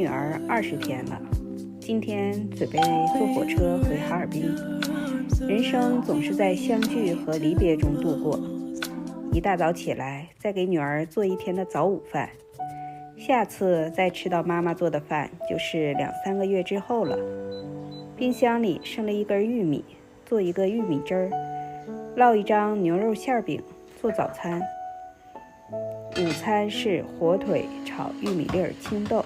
女儿20天了，今天准备坐火车回哈尔滨。人生总是在相聚和离别中度过。一大早起来，再给女儿做一天的早午饭。下次再吃到妈妈做的饭，就是2-3个月之后了。冰箱里剩了一根玉米，做一个玉米汁儿，烙一张牛肉馅饼做早餐。午餐是火腿炒玉米粒儿青豆。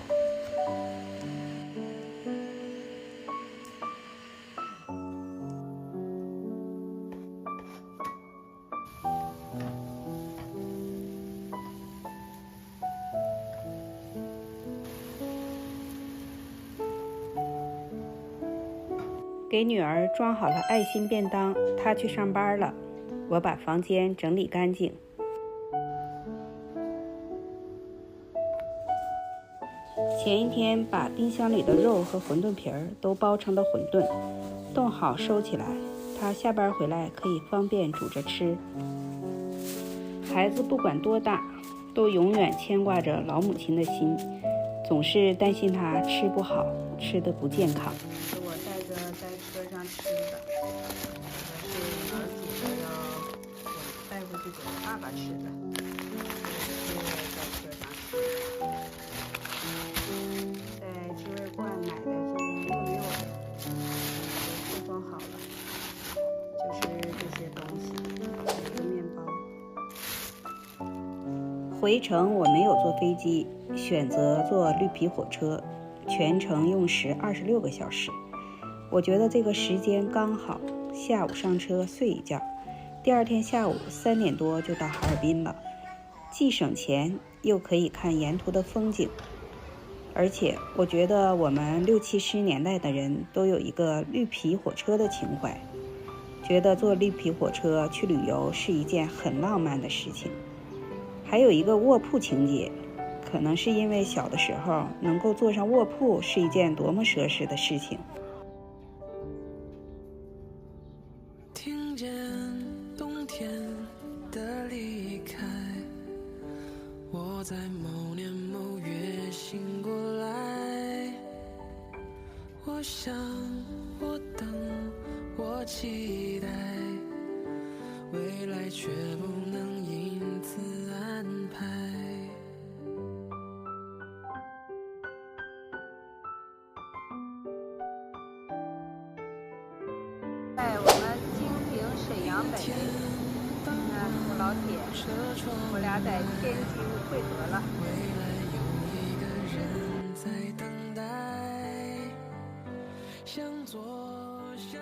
给女儿装好了爱心便当，她去上班了。我把房间整理干净。前一天把冰箱里的肉和馄饨皮儿都包成了馄饨，冻好收起来，她下班回来可以方便煮着吃。孩子不管多大，都永远牵挂着老母亲的心，总是担心她吃不好，吃得不健康。是我带车上吃的，这是女儿煮的，要我带回去给我爸爸吃的。这是在车上吃的，在知味罐买的是6.6的，都封好了，就是这些东西，还有一个面包。回程我没有坐飞机，选择坐绿皮火车，全程用时26个小时。我觉得这个时间刚好，下午上车睡一觉，第二天下午3点多就到哈尔滨了，既省钱又可以看沿途的风景。而且我觉得我们60、70年代的人都有一个绿皮火车的情怀，觉得坐绿皮火车去旅游是一件很浪漫的事情。还有一个卧铺情节，可能是因为小的时候能够坐上卧铺是一件多么奢侈的事情。听见冬天的离开，我在某年某月醒过来，我想，我等，我期待，未来却不能因此安排。在我们京平沈阳北，坐老铁，我俩在天津汇合了。未来有一个人在等待，向左向